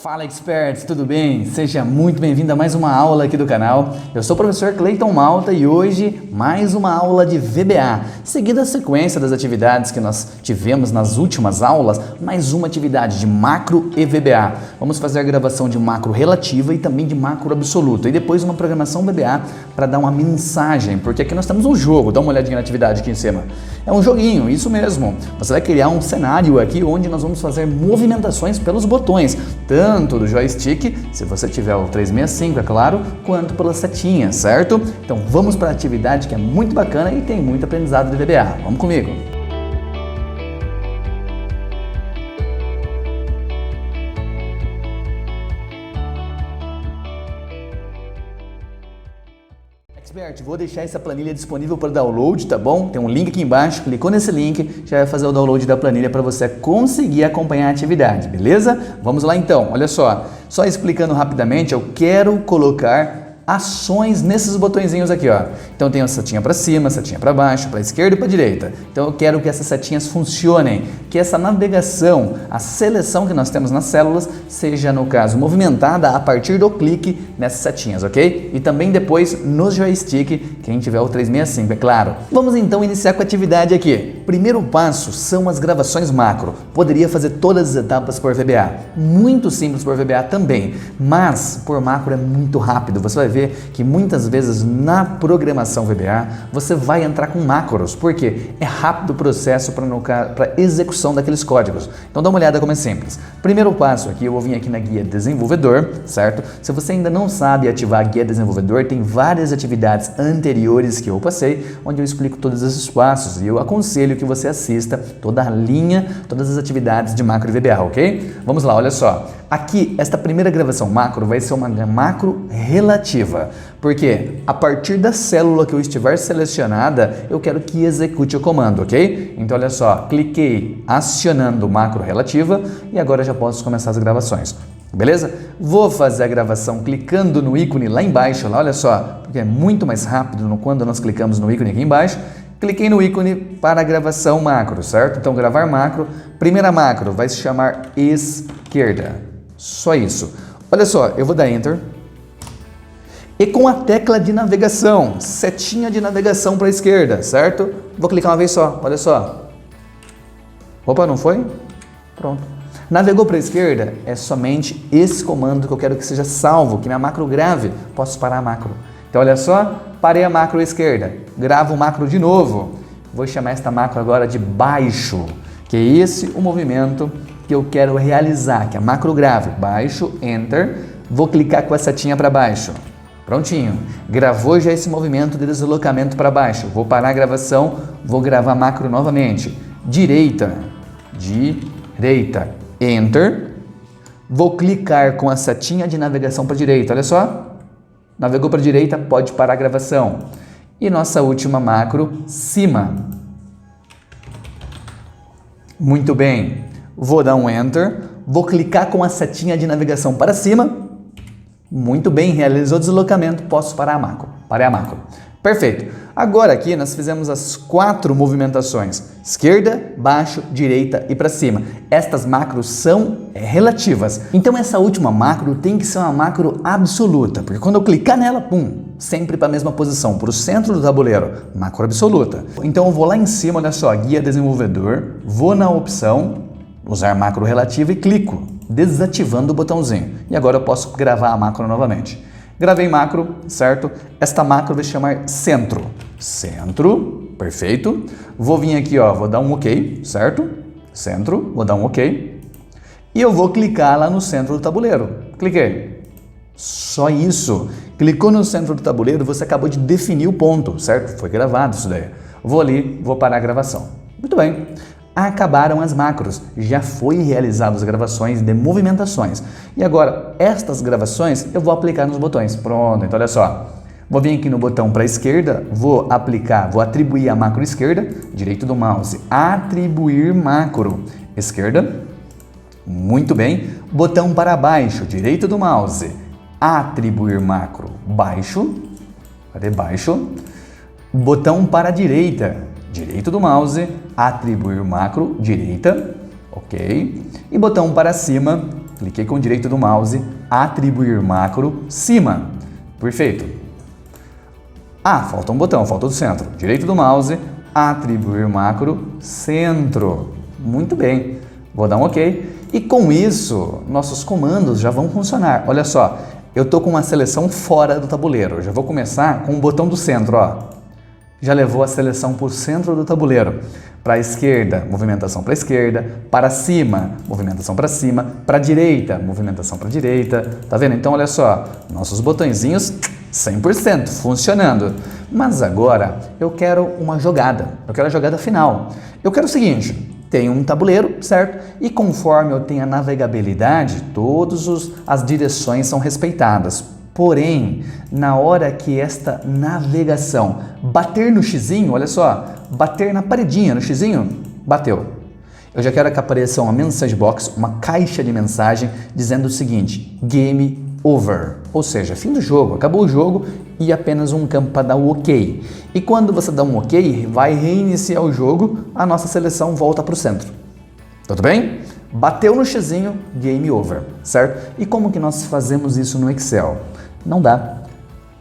Fala Experts, tudo bem? Seja muito bem-vindo a mais uma aula aqui do canal. Eu sou o professor Cleiton Malta e hoje mais uma aula de VBA. Seguida a sequência das atividades que nós tivemos nas últimas aulas, mais uma atividade de macro e VBA. Vamos fazer a gravação de macro relativa e também de macro absoluta. E depois uma programação VBA para dar uma mensagem, porque aqui nós temos um jogo. Dá uma olhadinha na atividade aqui em cima. É um joguinho, isso mesmo. Você vai criar um cenário aqui onde nós vamos fazer movimentações pelos botões, tanto do joystick, se você tiver o 365, é claro, quanto pelas setinhas, certo? Então vamos para a atividade que é muito bacana e tem muito aprendizado de VBA. Vamos comigo! Expert, vou deixar essa planilha disponível para download, tá bom? Tem um link aqui embaixo, clicou nesse link, já vai fazer o download da planilha para você conseguir acompanhar a atividade, beleza? Vamos lá então, olha só explicando rapidamente, eu quero colocar ações nesses botõezinhos aqui, ó. Então tem a setinha para cima, setinha para baixo, para esquerda e para direita. Então eu quero que essas setinhas funcionem, que essa navegação, a seleção que nós temos nas células, seja no caso movimentada a partir do clique nessas setinhas, ok? E também depois no joystick, quem tiver o 365, é claro. Vamos então iniciar com a atividade aqui. Primeiro passo são as gravações macro. Poderia fazer todas as etapas por VBA. Muito simples por VBA também, mas por macro é muito rápido. Você vai ver que muitas vezes na programação VBA você vai entrar com macros, porque é rápido o processo para execução daqueles códigos. Então dá uma olhada como é simples. Primeiro passo aqui, eu vou vir aqui na guia desenvolvedor, certo? Se você ainda não sabe ativar a guia desenvolvedor, tem várias atividades anteriores que eu passei, onde eu explico todos esses passos e eu aconselho que você assista toda a linha, todas as atividades de macro e VBA, ok? Vamos lá, olha só. Aqui, esta primeira gravação macro vai ser uma macro relativa, porque a partir da célula que eu estiver selecionada, eu quero que execute o comando, ok? Então, olha só, cliquei acionando macro relativa e agora já posso começar as gravações, beleza? Vou fazer a gravação clicando no ícone lá embaixo, lá, olha só, porque é muito mais rápido quando nós clicamos no ícone aqui embaixo. Cliquei no ícone para a gravação macro, certo? Então, gravar macro, primeira macro vai se chamar esquerda. Só isso. Olha só, eu vou dar Enter. E com a tecla de navegação, setinha de navegação para a esquerda, certo? Vou clicar uma vez só, olha só. Opa, não foi? Pronto. Navegou para a esquerda, é somente esse comando que eu quero que seja salvo, que minha macro grave. Posso parar a macro. Então, olha só, parei a macro à esquerda. Gravo o macro de novo. Vou chamar esta macro agora de baixo, que é esse o movimento que eu quero realizar, que é a macro grave. Baixo, Enter, vou clicar com a setinha para baixo. Prontinho. Gravou já esse movimento de deslocamento para baixo. Vou parar a gravação, vou gravar a macro novamente. Direita, Enter. Vou clicar com a setinha de navegação para direita. Olha só. Navegou para direita, pode parar a gravação. E nossa última macro, cima. Muito bem. Vou dar um Enter, vou clicar com a setinha de navegação para cima. Muito bem, realizou o deslocamento, posso parar a macro. Parei a macro. Perfeito. Agora aqui nós fizemos as 4 movimentações. Esquerda, baixo, direita e para cima. Estas macros são relativas. Então essa última macro tem que ser uma macro absoluta, porque quando eu clicar nela, pum, sempre para a mesma posição, para o centro do tabuleiro, macro absoluta. Então eu vou lá em cima, olha só, guia desenvolvedor, vou na opção usar macro relativa e clico, desativando o botãozinho. E agora eu posso gravar a macro novamente. Gravei macro, certo? Esta macro vai chamar centro. Centro, perfeito. Vou vir aqui, ó, vou dar um OK, certo? Centro, vou dar um OK. E eu vou clicar lá no centro do tabuleiro. Cliquei. Só isso. Clicou no centro do tabuleiro, você acabou de definir o ponto, certo? Foi gravado isso daí. Vou ali, vou parar a gravação. Muito bem. Acabaram as macros, já foi realizadas as gravações de movimentações. E agora, estas gravações eu vou aplicar nos botões. Pronto, então olha só. Vou vir aqui no botão para a esquerda, vou atribuir a macro esquerda, direito do mouse, atribuir macro, esquerda. Muito bem. Botão para baixo, direito do mouse, atribuir macro, baixo. Cadê baixo? Botão para a direita, direito do mouse, atribuir macro, direita, ok. E botão para cima, cliquei com o direito do mouse, atribuir macro, cima. Perfeito. Ah, falta um botão, falta o centro. Direito do mouse, atribuir macro, centro. Muito bem. Vou dar um OK. E com isso, nossos comandos já vão funcionar. Olha só, eu estou com uma seleção fora do tabuleiro. Já vou começar com o botão do centro, ó. Já levou a seleção para o centro do tabuleiro. Para a esquerda, movimentação para a esquerda. Para cima, movimentação para cima. Para a direita, movimentação para a direita. Tá vendo? Então, olha só, nossos botõezinhos 100% funcionando. Mas agora eu quero uma jogada. Eu quero a jogada final. Eu quero o seguinte... Tenho um tabuleiro, certo? E conforme eu tenho a navegabilidade, todas as direções são respeitadas. Porém, na hora que esta navegação bater no xizinho, olha só, bater na paredinha, no xizinho, bateu. Eu já quero que apareça uma message box, uma caixa de mensagem dizendo o seguinte, Game Over, ou seja, fim do jogo, acabou o jogo e apenas um campo para dar o OK. E quando você dá um OK, vai reiniciar o jogo, a nossa seleção volta para o centro. Tudo bem? Bateu no xizinho, Game Over, certo? E como que nós fazemos isso no Excel? Não dá.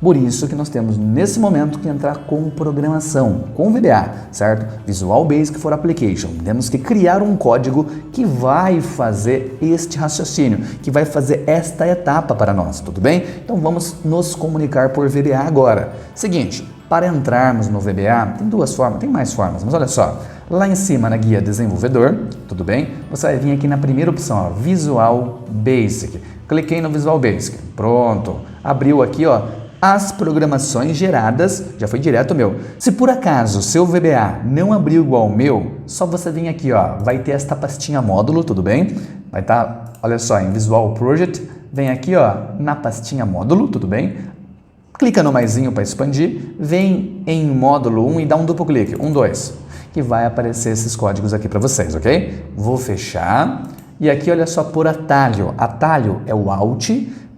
Por isso que nós temos, nesse momento, que entrar com programação, com VBA, certo? Visual Basic for Application. Temos que criar um código que vai fazer este raciocínio, que vai fazer esta etapa para nós, tudo bem? Então vamos nos comunicar por VBA agora. Seguinte, para entrarmos no VBA, tem duas formas, tem mais formas, mas olha só. Lá em cima na guia Desenvolvedor, tudo bem? Você vai vir aqui na primeira opção, ó, Visual Basic. Cliquei no Visual Basic, pronto. Abriu aqui, ó, as programações geradas, já foi direto o meu. Se por acaso seu VBA não abriu igual o meu, só você vir aqui, ó, vai ter esta pastinha módulo, tudo bem? Vai estar, olha só, em Visual Project, vem aqui, ó, na pastinha módulo, tudo bem? Clica no maisinho para expandir, vem em módulo 1 e dá um duplo clique, 1, 2, que vai aparecer esses códigos aqui para vocês, ok? Vou fechar e aqui olha só por atalho, atalho é o Alt,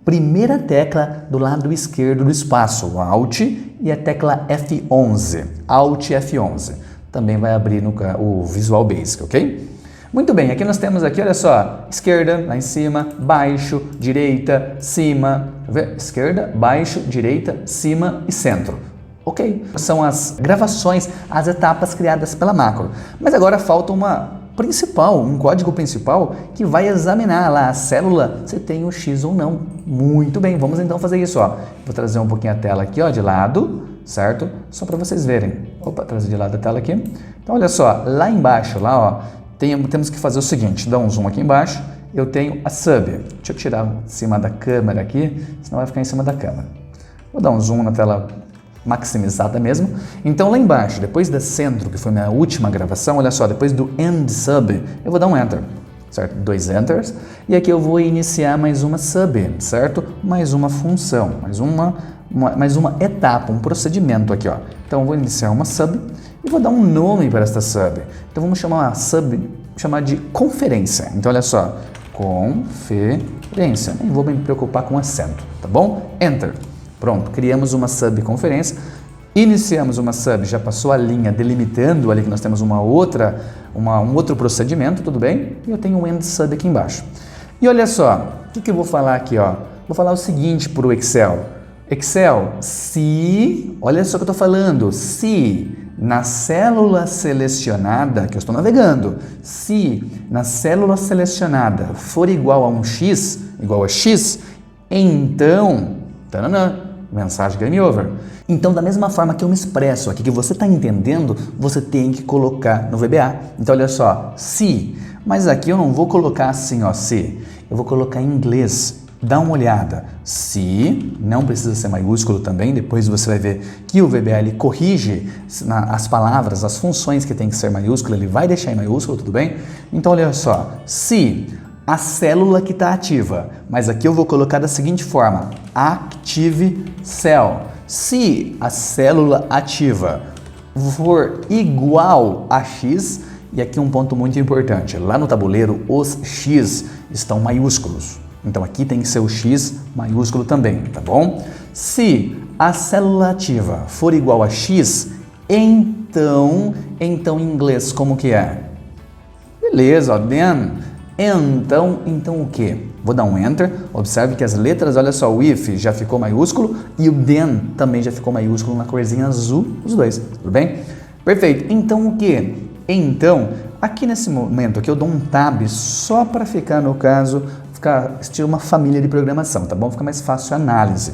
primeira tecla do lado esquerdo do espaço, o Alt e a tecla F11, Alt F11. Também vai abrir o Visual Basic, ok? Muito bem, aqui nós temos aqui, olha só, esquerda, lá em cima, baixo, direita, cima, esquerda, baixo, direita, cima e centro. Ok, são as gravações, as etapas criadas pela macro. Mas agora falta um código principal que vai examinar lá a célula se tem o X ou não. Muito bem, vamos então fazer isso, ó. Vou trazer um pouquinho a tela aqui, ó, de lado, certo? Só para vocês verem. Opa, trazer de lado a tela aqui. Então, olha só, lá embaixo, lá, ó, temos que fazer o seguinte, dá um zoom aqui embaixo, eu tenho a sub. Deixa eu tirar em cima da câmera aqui, senão vai ficar em cima da câmera. Vou dar um zoom na tela maximizada mesmo. Então lá embaixo, depois da centro, que foi minha última gravação, olha só, depois do end sub, eu vou dar um enter, certo? 2 enters. E aqui eu vou iniciar mais uma sub, certo? Mais uma função, mais uma etapa, um procedimento aqui, ó. Então eu vou iniciar uma sub e vou dar um nome para esta sub. Então vamos chamar a sub, chamar de conferência. Então olha só, conferência. Nem vou me preocupar com acento, tá bom? Enter. Pronto, criamos uma subconferência, iniciamos uma sub, já passou a linha delimitando ali que nós temos um outro procedimento, tudo bem? E eu tenho um end sub aqui embaixo. E olha só, o que eu vou falar aqui, ó? Vou falar o seguinte para o Excel. Excel, se, olha só o que eu estou falando, se na célula selecionada, que eu estou navegando, se na célula selecionada for igual a um X, igual a X, então, tananã, mensagem Game Over. Então, da mesma forma que eu me expresso aqui, que você está entendendo, você tem que colocar no VBA. Então, olha só, se, mas aqui eu não vou colocar assim, ó, se, eu vou colocar em inglês. Dá uma olhada, se, não precisa ser maiúsculo também, depois você vai ver que o VBA ele corrige as palavras, as funções que tem que ser maiúsculo, ele vai deixar em maiúsculo, tudo bem? Então, olha só, se a célula que está ativa, mas aqui eu vou colocar da seguinte forma, Active Cell. Se a célula ativa for igual a X, e aqui um ponto muito importante, lá no tabuleiro os X estão maiúsculos. Então aqui tem que ser o X maiúsculo também, tá bom? Se a célula ativa for igual a X, então em inglês como que é? Beleza, ó, then. Então o que? Vou dar um Enter, observe que as letras, olha só, o if já ficou maiúsculo e o then também já ficou maiúsculo na corzinha azul, os dois, tudo bem? Perfeito, então o que? Então, aqui nesse momento aqui eu dou um tab só para ficar, no caso, ficar estilo uma família de programação, tá bom? Fica mais fácil a análise.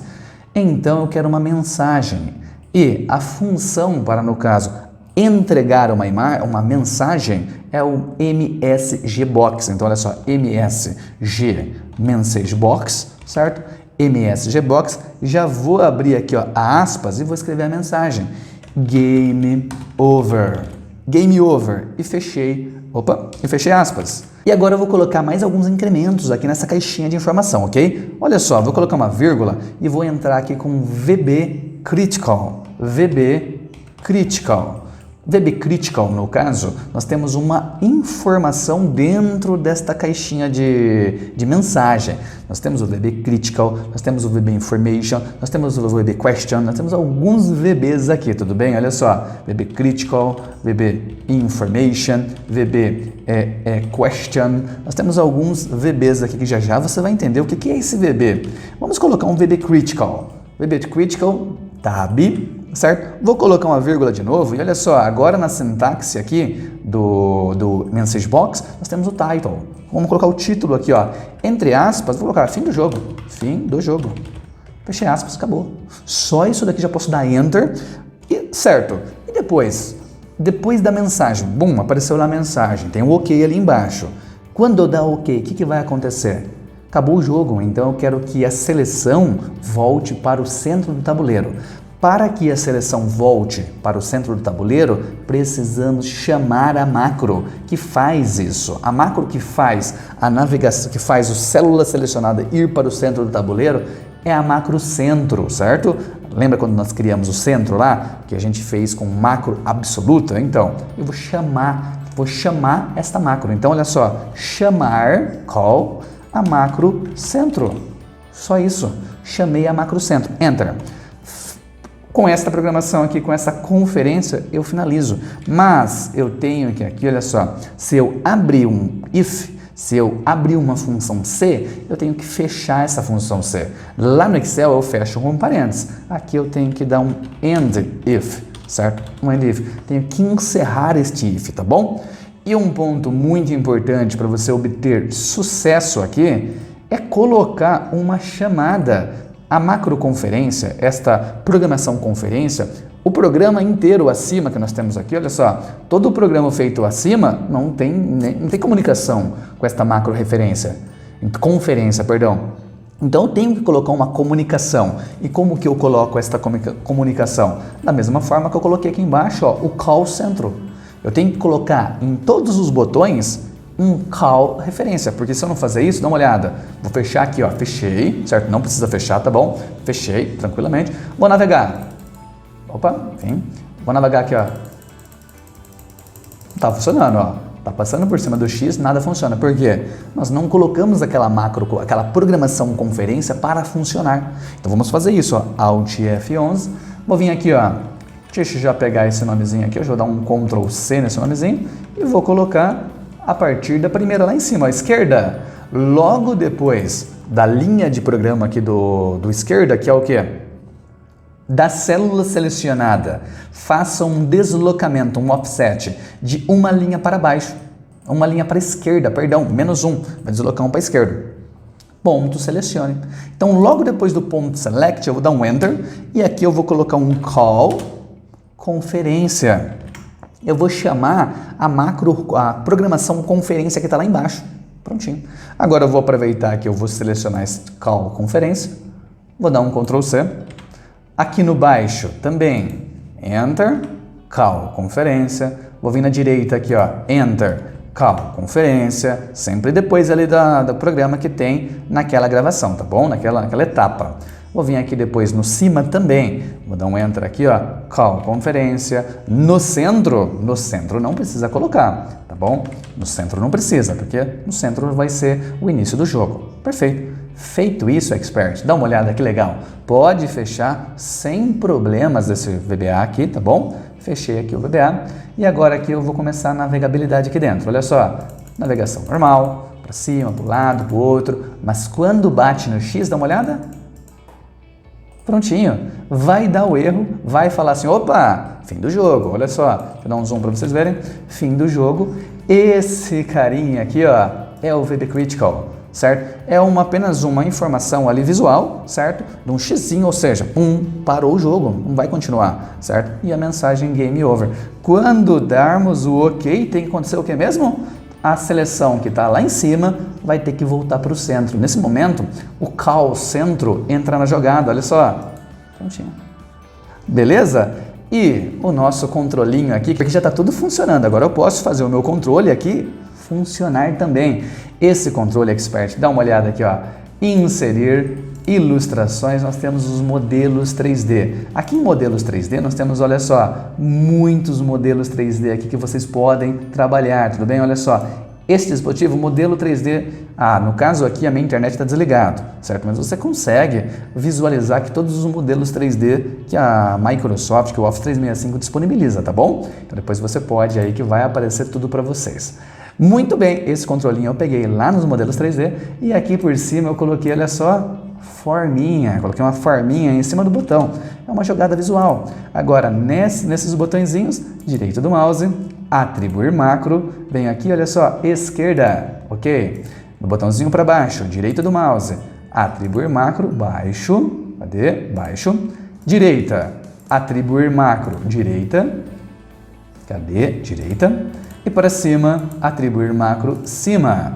Então eu quero uma mensagem e a função para, no caso, entregar uma mensagem é o MSGBox. Então, olha só, MSG, Message Box, certo? MSGBox. Já vou abrir aqui, ó, a aspas e vou escrever a mensagem. Game over. Game over. E fechei. Opa, e fechei aspas. E agora eu vou colocar mais alguns incrementos aqui nessa caixinha de informação, ok? Olha só, vou colocar uma vírgula e vou entrar aqui com VB Critical. VB Critical. VB Critical, no caso, nós temos uma informação dentro desta caixinha de mensagem. Nós temos o VB Critical, nós temos o VB Information, nós temos o VB Question, nós temos alguns VBs aqui, tudo bem? Olha só, VB Critical, VB Information, VB Question, nós temos alguns VBs aqui que já você vai entender o que é esse VB. Vamos colocar um VB Critical. VB Critical, tab, certo? Vou colocar uma vírgula de novo e olha só, agora na sintaxe aqui do Message Box, nós temos o title. Vamos colocar o título aqui, ó. Entre aspas, vou colocar fim do jogo. Fim do jogo. Fechei aspas, acabou. Só isso daqui já posso dar Enter. E, certo. E depois? Depois da mensagem, bum, apareceu lá a mensagem. Tem um OK ali embaixo. Quando eu dar OK, o que vai acontecer? Acabou o jogo, então eu quero que a seleção volte para o centro do tabuleiro. Para que a seleção volte para o centro do tabuleiro, precisamos chamar a macro que faz isso. A macro que faz a navegação, que faz o célula selecionada ir para o centro do tabuleiro, é a macro centro, certo? Lembra quando nós criamos o centro lá, que a gente fez com macro absoluta? Então, eu vou chamar esta macro. Então, olha só, chamar, call, a macro centro. Só isso. Chamei a macro centro. Enter. Com esta programação aqui, com essa conferência, eu finalizo. Mas eu tenho que aqui, olha só, se eu abrir um if, se eu abrir uma função C, eu tenho que fechar essa função C. Lá no Excel eu fecho com parênteses. Aqui eu tenho que dar um end if, certo? Um end if. Tenho que encerrar este if, tá bom? E um ponto muito importante para você obter sucesso aqui é colocar uma chamada. A macroconferência, esta programação conferência, o programa inteiro acima que nós temos aqui, olha só, todo o programa feito acima não tem comunicação com esta macroreferência, conferência, perdão. Então eu tenho que colocar uma comunicação. E como que eu coloco esta comunicação? Da mesma forma que eu coloquei aqui embaixo, ó, o call centro. Eu tenho que colocar em todos os botões um call referência, porque se eu não fazer isso, dá uma olhada. Vou fechar aqui, ó, fechei, certo? Não precisa fechar, tá bom? Fechei, tranquilamente. Vou navegar. Opa, enfim. Vou navegar aqui, ó. Não tá funcionando, ó. Tá passando por cima do X, nada funciona. Por quê? Nós não colocamos aquela macro, aquela programação conferência para funcionar. Então vamos fazer isso, ó. Alt F11. Vou vir aqui, ó. Deixa eu já pegar esse nomezinho aqui, eu vou dar um Ctrl C nesse nomezinho e vou colocar a partir da primeira lá em cima, à esquerda. Logo depois da linha de programa aqui do esquerda, que é o quê? Da célula selecionada, faça um deslocamento, um offset de uma linha para baixo, uma linha para a esquerda, perdão, -1, vai deslocar um para a esquerda. Ponto, selecione. Então, logo depois do ponto select, eu vou dar um Enter e aqui eu vou colocar um call conferência. Eu vou chamar a programação conferência que está lá embaixo. Prontinho. Agora eu vou aproveitar que eu vou selecionar esse call conferência, vou dar um Ctrl C. Aqui no baixo também, Enter, call conferência. Vou vir na direita aqui, ó, Enter, call conferência, sempre depois ali do programa que tem naquela gravação, tá bom? Naquela etapa. Vou vir aqui depois no cima também, vou dar um Enter aqui, ó, call conferência. No centro não precisa colocar, tá bom? No centro não precisa, porque no centro vai ser o início do jogo. Perfeito. Feito isso, Expert, dá uma olhada que legal. Pode fechar sem problemas esse VBA aqui, tá bom? Fechei aqui o VBA e agora aqui eu vou começar a navegabilidade aqui dentro. Olha só, navegação normal, para cima, para o lado, para o outro, mas quando bate no X, dá uma olhada? Prontinho, vai dar o erro, vai falar assim, opa, fim do jogo, olha só, vou dar um zoom para vocês verem, fim do jogo, esse carinha aqui, ó, é o VB Critical, certo? É apenas uma informação ali visual, certo? De um xizinho, ou seja, parou o jogo, não vai continuar, certo? E a mensagem Game Over. Quando darmos o OK, tem que acontecer o que mesmo? A seleção que está lá em cima vai ter que voltar para o centro. Nesse momento, o call centro entra na jogada, olha só. Prontinho. Beleza? E o nosso controlinho aqui, que já está tudo funcionando. Agora eu posso fazer o meu controle aqui funcionar também. Esse controle expert, dá uma olhada aqui, ó. Inserir ilustrações, nós temos os modelos 3D. Aqui em modelos 3D nós temos, olha só, muitos modelos 3D aqui que vocês podem trabalhar, tudo bem? Olha só, esse dispositivo, modelo 3D, no caso aqui a minha internet está desligado, certo? Mas você consegue visualizar que todos os modelos 3D que a Microsoft, que o Office 365 disponibiliza, tá bom? Então depois você pode aí que vai aparecer tudo para vocês. Muito bem, esse controlinho eu peguei lá nos modelos 3D e aqui por cima eu coloquei, olha só, forminha, coloquei uma forminha em cima do botão, é uma jogada visual. Agora, nesses botõezinhos, direito do mouse, atribuir macro, venho aqui, olha só, esquerda, ok? No botãozinho para baixo, direito do mouse, atribuir macro, baixo, cadê? Baixo, direita, atribuir macro, direita, cadê? Direita, e para cima, atribuir macro, cima.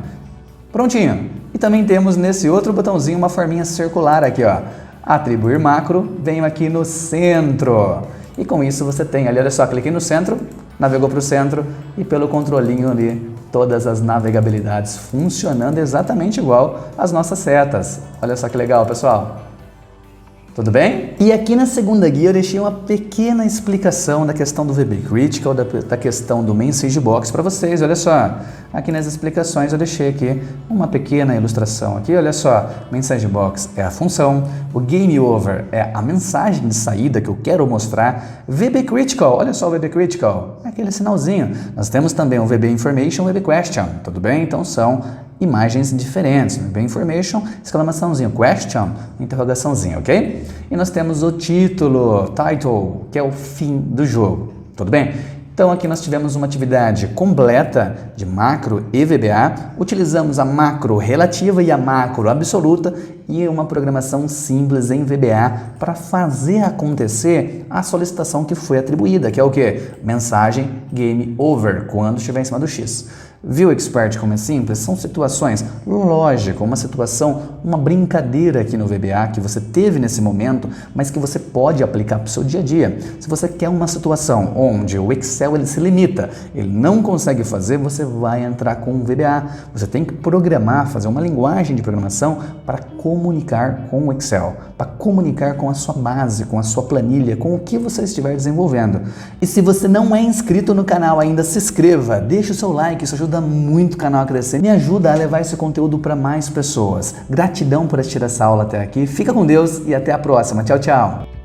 Prontinho. E também temos nesse outro botãozinho uma forminha circular aqui, ó. Atribuir macro, venho aqui no centro. E com isso você tem ali, olha só, cliquei no centro, navegou para o centro e pelo controlinho ali, todas as navegabilidades funcionando exatamente igual às nossas setas. Olha só que legal, pessoal. Tudo bem? E aqui na segunda guia eu deixei uma pequena explicação da questão do VB Critical, da questão do Message Box para vocês. Olha só, aqui nas explicações eu deixei aqui uma pequena ilustração aqui. Olha só, Message Box é a função, o Game Over é a mensagem de saída que eu quero mostrar. VB Critical, olha só o VB Critical, é aquele sinalzinho. Nós temos também o VB Information e o VB Question, tudo bem? Então são imagens diferentes, VB Information, exclamaçãozinho, question, interrogaçãozinho, ok? E nós temos o título, title, que é o fim do jogo, tudo bem? Então aqui nós tivemos uma atividade completa de macro e VBA, utilizamos a macro relativa e a macro absoluta e uma programação simples em VBA para fazer acontecer a solicitação que foi atribuída, que é o quê? Mensagem Game Over, quando estiver em cima do X. Viu, Expert, como é simples? São situações, lógico, uma situação, uma brincadeira aqui no VBA que você teve nesse momento, mas que você pode aplicar para o seu dia a dia. Se você quer uma situação onde o Excel ele se limita, ele não consegue fazer, você vai entrar com o VBA. Você tem que programar, fazer uma linguagem de programação para comunicar com o Excel, para comunicar com a sua base, com a sua planilha, com o que você estiver desenvolvendo. E se você não é inscrito no canal ainda, se inscreva, deixe o seu like, isso ajuda muito o canal a crescer, me ajuda a levar esse conteúdo para mais pessoas. Gratidão por assistir essa aula até aqui, fica com Deus e até a próxima. Tchau, tchau!